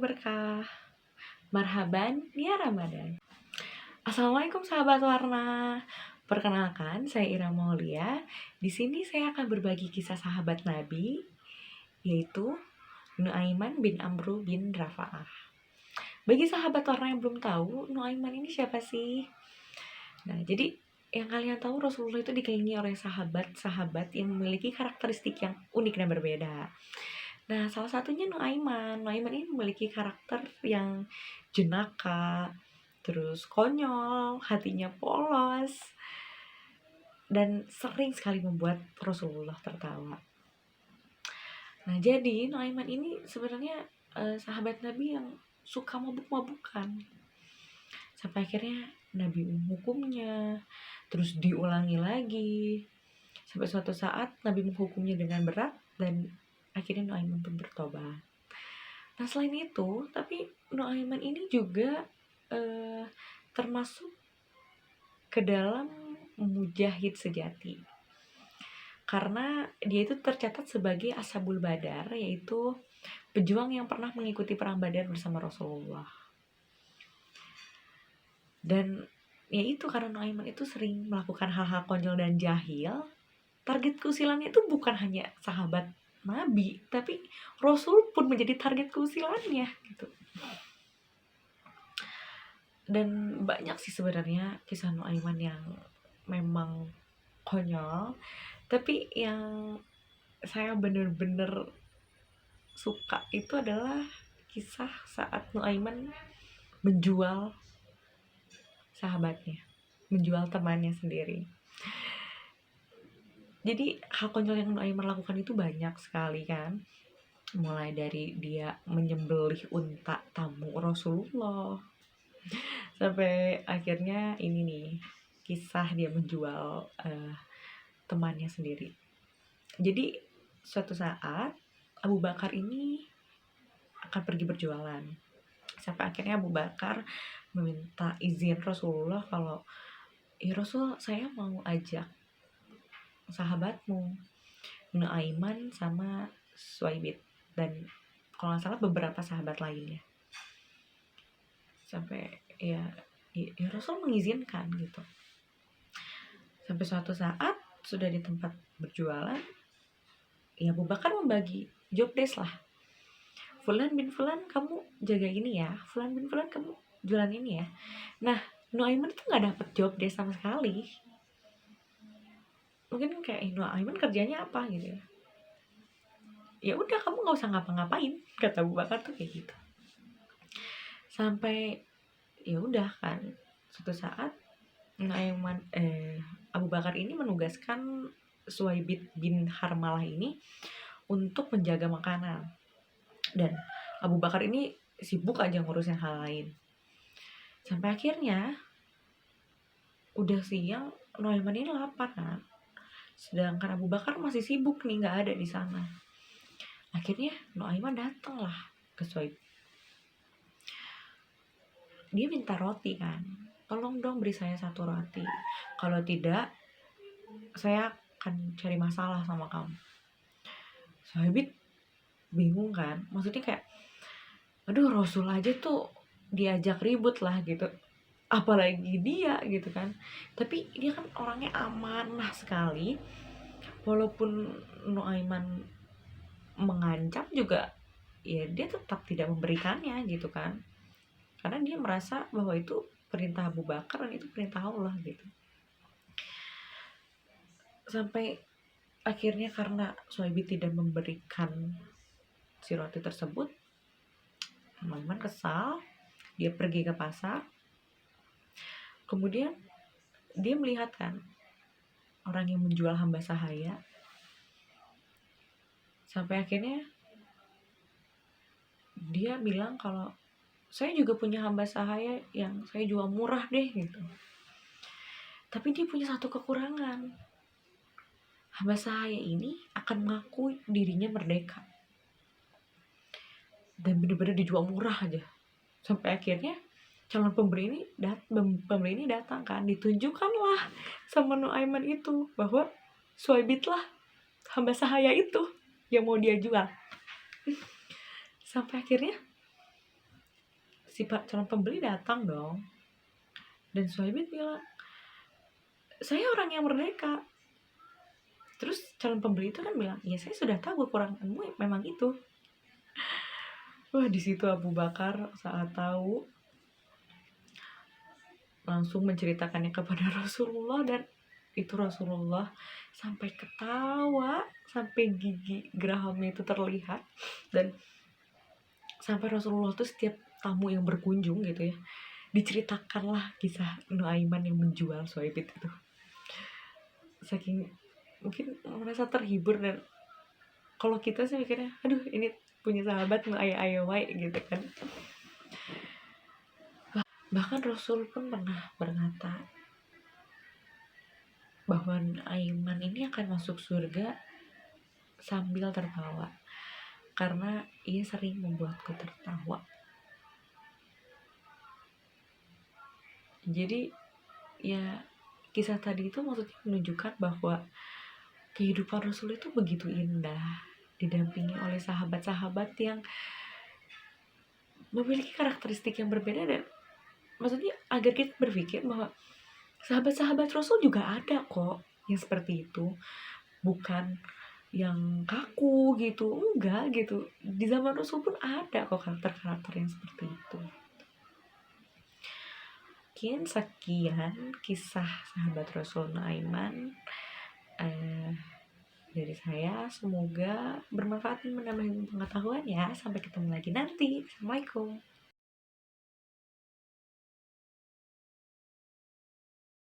berkah. Marhaban ya Ramadan. Assalamualaikum sahabat warna. Perkenalkan, saya Ira Maulia. Di sini saya akan berbagi kisah sahabat Nabi, yaitu Nuaiman bin Amru bin Rafa'ah. Bagi sahabat warna yang belum tahu, Nuaiman ini siapa sih? Nah, jadi yang kalian tahu Rasulullah itu dikelilingi oleh sahabat-sahabat yang memiliki karakteristik yang unik dan berbeda. Nah, salah satunya Nuaiman. Nuaiman ini memiliki karakter yang jenaka, terus konyol, hatinya polos, dan sering sekali membuat Rasulullah tertawa. Nah, jadi Nuaiman ini sebenarnya sahabat Nabi yang suka mabuk-mabukan. Sampai akhirnya Nabi menghukumnya, terus diulangi lagi. Sampai suatu saat Nabi menghukumnya dengan berat dan akhirnya Nuaiman pun bertobat. Nah, selain itu, tapi Nuaiman ini juga termasuk ke dalam mujahid sejati. Karena dia itu tercatat sebagai Ashabul Badar, yaitu pejuang yang pernah mengikuti perang Badar bersama Rasulullah. Dan yaitu karena Nuaiman itu sering melakukan hal-hal konyol dan jahil, target keusilannya itu bukan hanya sahabat Nabi, tapi Rasul pun menjadi target keusilannya gitu. Dan banyak sih sebenarnya kisah Nuaiman yang memang konyol, tapi yang saya bener-bener suka itu adalah kisah saat Nuaiman menjual sahabatnya, menjual temannya sendiri. Jadi hal konyol yang Nuaiman lakukan itu banyak sekali kan. Mulai dari dia menyembelih unta tamu Rasulullah, sampai akhirnya ini nih kisah dia menjual temannya sendiri. Jadi suatu saat Abu Bakar ini akan pergi berjualan. Sampai akhirnya Abu Bakar meminta izin Rasulullah kalau, ya Rasul, saya mau ajak sahabatmu Nuaiman sama Suaibit dan kalau nggak salah beberapa sahabat lainnya. Sampai ya Rasul mengizinkan gitu. Sampai suatu saat sudah di tempat berjualan, ya Abu Bakar membagi job desk lah. Fulan bin Fulan kamu jaga ini ya, Fulan bin Fulan kamu jualan ini ya. Nah, Nuaiman itu nggak dapet job desk sama sekali. Mungkin kayak Nuaiman kerjanya apa gitu ya. Ya udah kamu nggak usah ngapa-ngapain, kata Abu Bakar tuh kayak gitu. Sampai ya udah kan, suatu saat Abu Bakar ini menugaskan Suaibit bin Harmalah ini untuk menjaga makanan. Dan Abu Bakar ini sibuk aja ngurusin hal lain. Sampai akhirnya udah siang, Nuaiman ini lapar kan. Sedangkan Abu Bakar masih sibuk nih, nggak ada di sana. Akhirnya Nuaiman datang lah ke Suaib. Dia minta roti kan. Tolong dong beri saya 1 roti. Kalau tidak, saya akan cari masalah sama kamu. Suaibit bingung kan. Maksudnya kayak, aduh Rasul aja tuh diajak ribut lah gitu. Apalagi dia gitu kan. Tapi dia kan orangnya amanah sekali. Walaupun Nuaiman mengancam juga, ya dia tetap tidak memberikannya gitu kan. Karena dia merasa bahwa itu perintah Abu Bakar dan itu perintah Allah gitu. Sampai akhirnya karena Suaibit tidak memberikan si roti tersebut, Nuaiman kesal. Dia pergi ke pasar. Kemudian dia melihat kan orang yang menjual hamba sahaya. Sampai akhirnya dia bilang kalau saya juga punya hamba sahaya yang saya jual murah deh gitu. Tapi dia punya satu kekurangan. Hamba sahaya ini akan mengaku dirinya merdeka. Dan benar-benar dijual murah aja. Sampai akhirnya calon pembeli ini datang kan. Ditunjukkanlah sama Nuaiman itu bahwa Suaibit lah hamba sahaya itu yang mau dia jual. Sampai akhirnya si calon pembeli datang dong, dan Suhaibin bilang, saya orang yang merdeka. Terus calon pembeli itu kan bilang, ya saya sudah tahu kekuranganmu memang itu. Wah, di situ Abu Bakar saat tahu langsung menceritakannya kepada Rasulullah, dan itu Rasulullah sampai ketawa, sampai gigi gerahamnya itu terlihat, dan sampai Rasulullah tuh setiap tamu yang berkunjung gitu ya, diceritakanlah kisah Nuaiman yang menjual Suhaibin itu. Saking mungkin merasa terhibur, dan kalau kita sih mikirnya, aduh ini punya sahabat ayah wae gitu kan. Bahkan Rasul pun pernah berkata bahwa Aiman ini akan masuk surga sambil tertawa karena ia sering membuatku tertawa. Jadi ya, kisah tadi itu maksudnya menunjukkan bahwa kehidupan Rasul itu begitu indah, didampingi oleh sahabat-sahabat yang memiliki karakteristik yang berbeda, dan maksudnya agar kita berpikir bahwa sahabat-sahabat Rasul juga ada kok yang seperti itu, bukan yang kaku gitu, enggak gitu. Di zaman Rasul pun ada kok karakter-karakter yang seperti itu. Mungkin sekian kisah sahabat Rasul Nuaiman dari saya. Semoga bermanfaat dan menambah pengetahuan ya. Sampai ketemu lagi nanti. Assalamualaikum.